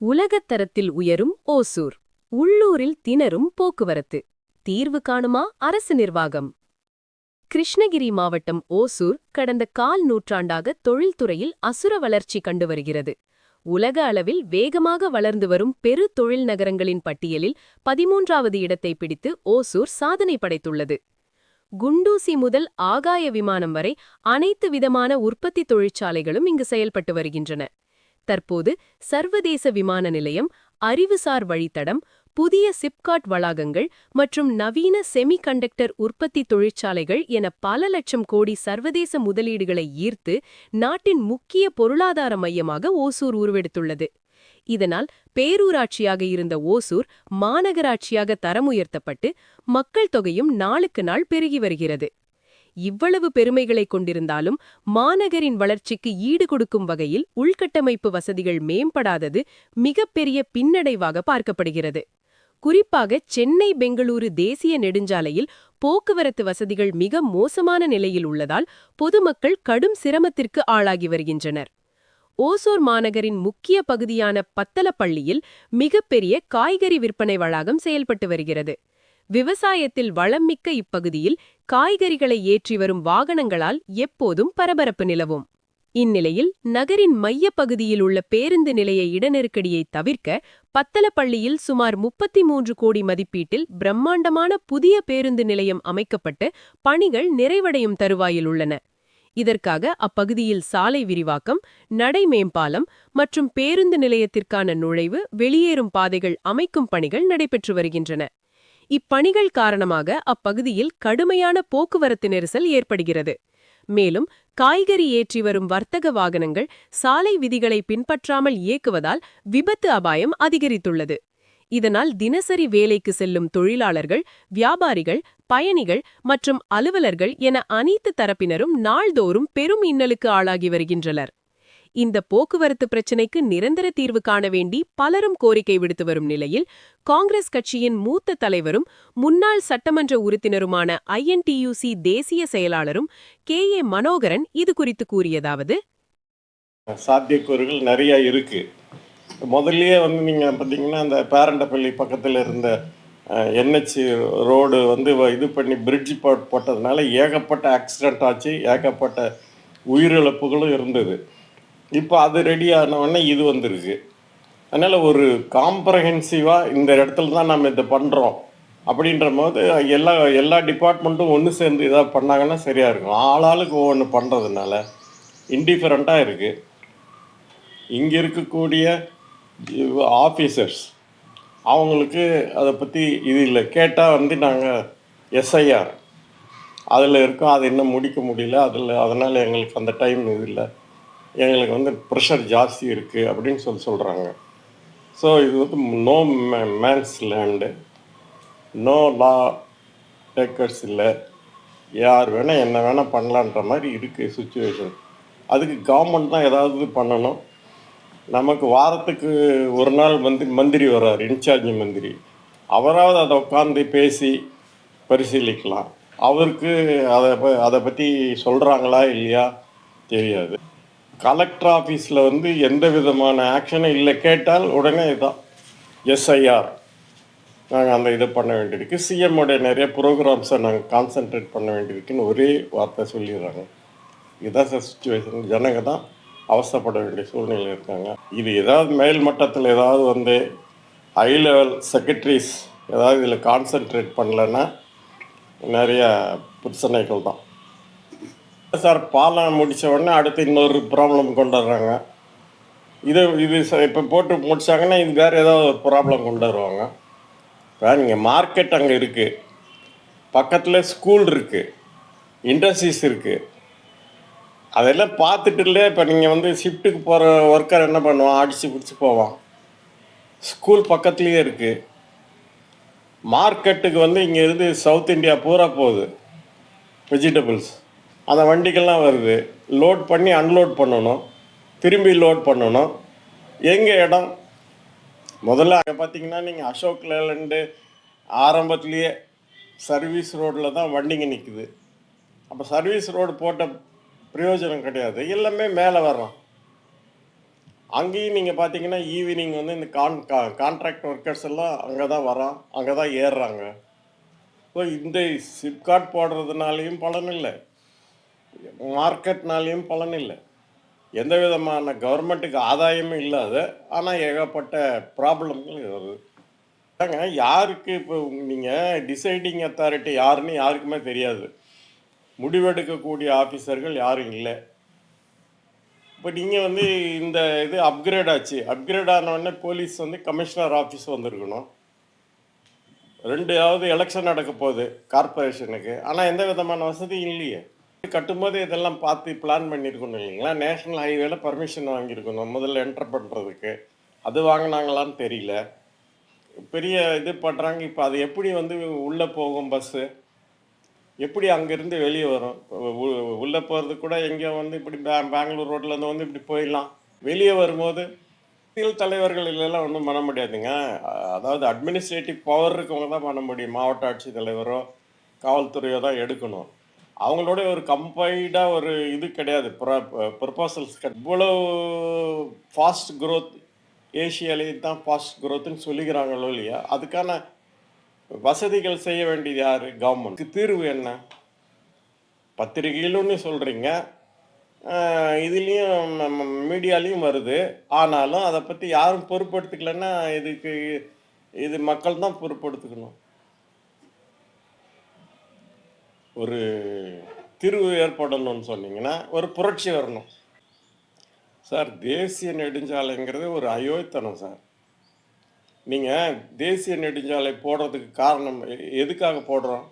உலகத்தரத்தில் உயரும் ஓசூர். உள்ளூரில் திணறும் போக்குவரத்து. தீர்வு காணுமா அரசு நிர்வாகம்? கிருஷ்ணகிரி மாவட்டம் ஓசூர் கடந்த கால் நூற்றாண்டாக தொழில்துறையில் அசுர வளர்ச்சி கண்டு வருகிறது. உலக அளவில் வேகமாக வளர்ந்து வரும் பெரு தொழில் நகரங்களின் பட்டியலில் 13வது இடத்தை பிடித்து ஓசூர் சாதனை படைத்துள்ளது. குண்டூசி முதல் ஆகாய விமானம் வரை அனைத்து விதமான உற்பத்தி தொழிற்சாலைகளும் இங்கு செயல்பட்டு வருகின்றன. தற்போது சர்வதேச விமான நிலையம், அறிவுசார் வழித்தடம், புதிய சிப்காட் வளாகங்கள் மற்றும் நவீன செமிகண்டக்டர் உற்பத்தி தொழிற்சாலைகள் என பல லட்சம் கோடி சர்வதேச முதலீடுகளை ஈர்த்து நாட்டின் முக்கிய பொருளாதார மையமாக ஓசூர் உருவெடுத்துள்ளது. இதனால் பேரூராட்சியாக இருந்த ஓசூர் மாநகராட்சியாக தரமுயர்த்தப்பட்டு மக்கள் தொகையும் நாளுக்கு நாள் பெருகி வருகிறது. இவ்வளவு பெருமைகளை கொண்டிருந்தாலும் மாநகரின் வளர்ச்சிக்கு ஈடு கொடுக்கும் வகையில் உள்கட்டமைப்பு வசதிகள் மேம்படாதது மிகப்பெரிய பின்னடைவாக பார்க்கப்படுகிறது. குறிப்பாக சென்னை பெங்களூரு தேசிய நெடுஞ்சாலையில் போக்குவரத்து வசதிகள் மிக மோசமான நிலையில் உள்ளதால் பொதுமக்கள் கடும் சிரமத்திற்கு ஆளாகி வருகின்றனர். ஓசூர் மாநகரின் முக்கிய பகுதியான பத்தலப்பள்ளியில் மிகப்பெரிய காய்கறி விற்பனை வளாகம் செயல்பட்டு வருகிறது. விவசாயத்தில் வளம்மிக்க இப்பகுதியில் காய்கறிகளை ஏற்றி வரும் வாகனங்களால் எப்போதும் பரபரப்பு நிலவும். இந்நிலையில் நகரின் மைய பகுதியில் உள்ள பேருந்து நிலைய இடநெருக்கடியை தவிர்க்க பத்தலப்பள்ளியில் சுமார் 33 கோடி மதிப்பீட்டில் பிரம்மாண்டமான புதிய பேருந்து நிலையம் அமைக்கப்பட்டு பணிகள் நிறைவடையும் தருவாயில் உள்ளன. இதற்காக அப்பகுதியில் சாலை விரிவாக்கம், நடை மேம்பாலம் மற்றும் பேருந்து நிலையத்திற்கான நுழைவு வெளியேறும் பாதைகள் அமைக்கும் பணிகள் நடைபெற்று வருகின்றன. இப்பணிகள் காரணமாக அப்பகுதியில் கடுமையான போக்குவரத்து நெரிசல் ஏற்படுகிறது. மேலும் காய்கறி ஏற்றி வரும் வர்த்தக வாகனங்கள் சாலை விதிகளை பின்பற்றாமல் இயக்குவதால் விபத்து அபாயம் அதிகரித்துள்ளது. இதனால் தினசரி வேலைக்கு செல்லும் தொழிலாளர்கள், வியாபாரிகள், பயணிகள் மற்றும் அலுவலர்கள் என அனைத்து தரப்பினரும் நாள்தோறும் பெரும் இன்னலுக்கு ஆளாகி வருகின்றனர். இந்த போக்குவரத்து பிரச்சினைக்கு நிரந்தர தீர்வு காண வேண்டி பலரும் கோரிக்கை விடுத்து வரும் நிலையில் காங்கிரஸ் கட்சியின் மூத்த தலைவரும் முன்னாள் சட்டமன்ற உறுப்பினருமான INTUC தேசிய செயலாளரும் KA மனோகரன் இது குறித்து கூறியதாவது: சாத்தியக்கூறுகள் நிறைய இருக்கு. முதல்லயே நீங்கள் பார்த்தீங்கன்னா அந்த பேரண்டப்பள்ளி பக்கத்தில் இருந்த NH ரோடு இது பண்ணி பிரிட்ஜ் போட்டதுனால ஏகப்பட்ட ஆக்சிடென்ட் ஆச்சு, ஏகப்பட்ட உயிரிழப்புகளும் இருந்தது. இப்போ அது ரெடி ஆனவுடனே இது வந்திருக்கு. அதனால் ஒரு காம்ப்ரஹென்சிவாக இந்த இடத்துல தான் நம்ம இதை பண்ணுறோம் அப்படின்ற போது எல்லா டிபார்ட்மெண்ட்டும் ஒன்று சேர்ந்து இதாக பண்ணாங்கன்னா சரியாக இருக்கும். ஆளாளுக்கு ஒவ்வொன்று பண்ணுறதுனால இன்டிஃபரண்ட்டாக இருக்குது. இங்கே இருக்கக்கூடிய ஆஃபீஸர்ஸ் அவங்களுக்கு அதை பற்றி இது இல்லை. கேட்டால் நாங்கள் SIR அதில் இருக்கோம், அதை இன்னும் முடிக்க முடியல, அதனால் எங்களுக்கு அந்த டைம் இது இல்லை, எங்களுக்கு ப்ரெஷர் ஜாஸ்தி இருக்குது அப்படின்னு சொல்கிறாங்க. ஸோ இது நோ மேன்ஸ் லேண்டு, நோ லா டேக்கர்ஸ் இல்லை, யார் வேணால் என்ன வேணால் பண்ணலான்ற மாதிரி இருக்குது சுச்சுவேஷன். அதுக்கு கவர்மெண்ட் தான் ஏதாவது பண்ணணும். நமக்கு வாரத்துக்கு ஒரு நாள் மந்திரி வர்றார், இன்சார்ஜ் மந்திரி, அவராவது அதை உட்காந்து பேசி பரிசீலிக்கலாம். அவருக்கு அதை பற்றி சொல்கிறாங்களா இல்லையா தெரியாது. கலெக்டர் ஆஃபீஸில் எந்த விதமான ஆக்ஷனும் இல்லை. கேட்டால் உடனே இதுதான் SIR நாங்கள் அந்த இதை பண்ண வேண்டியிருக்கு, CMோடைய நிறைய ப்ரோக்ராம்ஸை நாங்கள் கான்சன்ட்ரேட் பண்ண வேண்டியிருக்குன்னு ஒரே வார்த்தை சொல்லிடுறாங்க. இதுதான் சுச்சுவேஷன். ஜனங்க தான் அவசரப்பட வேண்டிய சூழ்நிலை இருக்காங்க. இது ஏதாவது மேல் மட்டத்தில் ஏதாவது ஹை லெவல் செக்ரட்டரிஸ் ஏதாவது இதில் கான்சன்ட்ரேட் பண்ணலைன்னா நிறைய பிரச்சனைகள் தான். சார் பாலம் முடித்த உடனே அடுத்து இன்னொரு ப்ராப்ளம் கொண்டு வர்றாங்க. இது இப்போ போட்டு முடித்தாங்கன்னா இது வேறு ஏதாவது ஒரு ப்ராப்ளம் கொண்டு வருவாங்க. இப்போ நீங்கள் மார்க்கெட் அங்கே இருக்குது, பக்கத்தில் ஸ்கூல் இருக்குது, இண்டஸ்ட்ரீஸ் இருக்குது, அதெல்லாம் பார்த்துட்டு இல்லை. இப்போ நீங்கள் ஷிஃப்ட்டுக்கு போகிற ஒர்க்கர் என்ன பண்ணுவான், அடித்து பிடிச்சி போவான். ஸ்கூல் பக்கத்துலேயே இருக்குது. மார்க்கெட்டுக்கு இங்கே இருந்து சவுத் இந்தியா பூரா போகுது வெஜிடபிள்ஸ். அந்த வண்டிகள்லாம் வருது, லோட் பண்ணி அன்லோட் பண்ணணும், திரும்பி லோட் பண்ணணும். எங்கே இடம்? முதல்ல அங்கே பார்த்தீங்கன்னா நீங்கள் அசோக் லேலண்டு ஆரம்பத்துலேயே சர்வீஸ் ரோடில் தான் வண்டிங்க நிற்குது. அப்போ சர்வீஸ் ரோடு போட்ட பிரயோஜனம் கிடையாது. எல்லாமே மேலே வர்றோம். அங்கேயும் நீங்கள் பார்த்தீங்கன்னா ஈவினிங் வந்து இந்த கான்ட்ராக்ட் ஒர்க்கர்ஸ் எல்லாம் அங்கே தான் வரான், அங்கே தான் ஏறுறாங்க. ஸோ இந்த சிப்காட் போடுறதுனாலையும் பலன் இல்லை, மார்க்கெட்னாலையும் பலன் இல்லை, எந்த விதமான கவர்மெண்ட்டுக்கு ஆதாயமும் இல்லாத, ஆனால் ஏகப்பட்ட ப்ராப்ளம்கள் வருது. அதாங்க யாருக்கு இப்போ நீங்கள் டிசைடிங் அத்தாரிட்டி யாருன்னு யாருக்குமே தெரியாது, முடிவெடுக்கக்கூடிய ஆஃபீஸர்கள் யாரும் இல்லை. இப்போ நீங்கள் வந்து இந்த இது அப்கிரேட் ஆச்சு, அப்கிரேட் ஆனவுடனே போலீஸ் வந்து கமிஷனர் ஆஃபீஸ் வந்திருக்கணும். ரெண்டாவது எலெக்ஷன் நடக்க போகுது கார்பரேஷனுக்கு, ஆனால் எந்த விதமான வசதியும் இல்லையே. கட்டும்போது இதெல்லாம் பார்த்து பிளான் பண்ணியிருக்கணும் இல்லைங்களா? நேஷ்னல் ஹைவேல பர்மிஷன் வாங்கியிருக்கணும் முதல்ல என்டர் பண்ணுறதுக்கு. அது வாங்கினாங்களான்னு தெரியல. பெரிய இது பண்ணுறாங்க. இப்போ அது எப்படி வந்து உள்ளே போகும் பஸ்ஸு, எப்படி அங்கேருந்து வெளியே வரும்? உள்ளே போகிறது கூட எங்கேயோ வந்து இப்படி பெங்களூர் ரோட்லேருந்து வந்து இப்படி போயிடலாம். வெளியே வரும்போது அரசியல் தலைவர்கள் இல்லைலாம் ஒன்றும் பண்ண முடியாதுங்க. அதாவது அட்மினிஸ்ட்ரேட்டிவ் பவர் இருக்கவங்க தான் பண்ண முடியும். மாவட்ட ஆட்சித்தலைவரோ காவல்துறையோ தான் எடுக்கணும். அவங்களோட ஒரு கம்பைல்டாக ஒரு இது கிடையாது, ப்ரொபோசல்ஸ் கிடையாது. இவ்வளோ ஃபாஸ்ட் க்ரோத் ஏஷியாலே தான் ஃபாஸ்ட் க்ரோத்துன்னு சொல்லிக்கிறாங்களோ இல்லையா, அதுக்கான வசதிகள் செய்ய வேண்டியது யார்? கவர்மெண்ட். தீர்வு என்ன? பத்திரிகையிலும்னு சொல்கிறீங்க, இதுலேயும் மீடியாலையும் வருது. ஆனாலும் அதை பற்றி யாரும் பொறுப்பெடுத்துக்கலைன்னா இது மக்கள் தான் பொறுப்பெடுத்துக்கணும். ஒரு தீர்வு ஏற்படணும்னு சொன்னீங்கன்னா ஒரு புரட்சி வரணும் சார். தேசிய நெடுஞ்சாலைங்கிறது ஒரு அயோத்தனம் சார். நீங்கள் தேசிய நெடுஞ்சாலை போடுறதுக்கு காரணம் எதுக்காக போடுறோம்?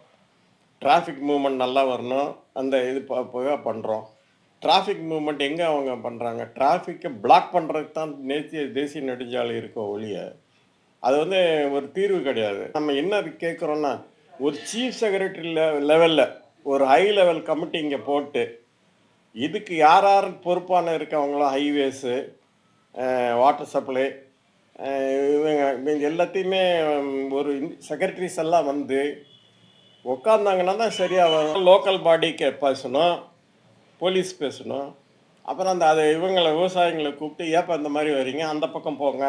டிராஃபிக் மூவ்மெண்ட் நல்லா வரணும், அந்த இது பண்ணுறோம். டிராஃபிக் மூவ்மெண்ட் எங்கே அவங்க பண்ணுறாங்க? டிராஃபிக்கை பிளாக் பண்ணுறதுக்கு தான் தேசிய நெடுஞ்சாலை இருக்கோ ஒழிய அது வந்து ஒரு தீர்வு கிடையாது. நம்ம என்ன கேட்குறோன்னா, ஒரு சீஃப் செக்ரட்டரி லெவலில் ஒரு ஹை லெவல் கமிட்டி இங்கே போட்டு இதுக்கு யார் யார் பொறுப்பான இருக்கவங்களும், ஹைவேஸு, வாட்டர் சப்ளை, இவங்க எல்லாத்தையுமே ஒரு செக்ரட்டரிஸ் எல்லாம் வந்து உட்காந்தாங்கன்னா தான் சரியாக வரும். லோக்கல் பாடிக்கு பேசணும், போலீஸ் பேசணும். அப்புறம் அதை இவங்களை விவசாயிகளை கூப்பிட்டு ஏப்பா இந்த மாதிரி வரீங்க, அந்த பக்கம் போங்க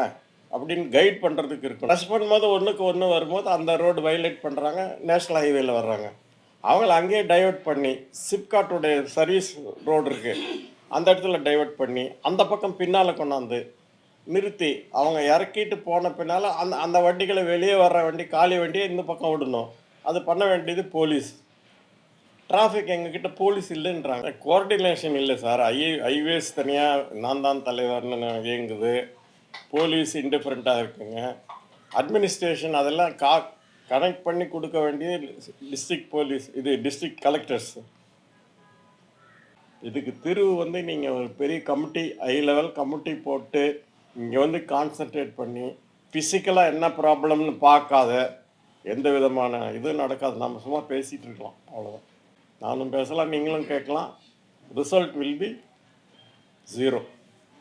அப்படின்னு கைட் பண்ணுறதுக்கு இருக்கும். ரஷ் பண்ணும்போது ஒன்றுக்கு ஒன்று வரும்போது அந்த ரோடு வயலேட் பண்ணுறாங்க, நேஷ்னல் ஹைவேல வர்றாங்க. அவங்கள அங்கேயே டைவெர்ட் பண்ணி சிப்காட்டுடைய சர்வீஸ் ரோடு இருக்குது, அந்த இடத்துல டைவெர்ட் பண்ணி அந்த பக்கம் பின்னால் கொண்டாந்து நிறுத்தி அவங்க இறக்கிட்டு போன பின்னால் அந்த வண்டிகளை வெளியே வர்ற வண்டி, காலி வண்டியை இந்த பக்கம் விடணும். அது பண்ண வேண்டியது போலீஸ். டிராஃபிக் எங்ககிட்ட போலீஸ் இல்லைன்றாங்க. கோஆர்டினேஷன் இல்லை சார். ஹைவேஸ் தனியாக நான் தான் தலைவர்னு இயங்குது, போலீஸ் இன்டிஃபரெண்ட்டாக இருக்குங்க. அட்மினிஸ்ட்ரேஷன் அதெல்லாம் கனெக்ட் பண்ணி கொடுக்க வேண்டியது டிஸ்ட்ரிக்ட் போலீஸ், இது டிஸ்ட்ரிக்ட் கலெக்டர்ஸ். இதுக்கு தீர்வு வந்து நீங்கள் ஒரு பெரிய கமிட்டி, ஹை லெவல் கமிட்டி போட்டு இங்கே வந்து கான்சன்ட்ரேட் பண்ணி ஃபிசிக்கலாக என்ன ப்ராப்ளம்னு பார்க்காத எந்த விதமான இது நடக்காது. நம்ம சும்மா பேசிகிட்டு இருக்கலாம், அவ்வளோதான். நானும் பேசலாம், நீங்களும் கேட்கலாம். Result will be 0.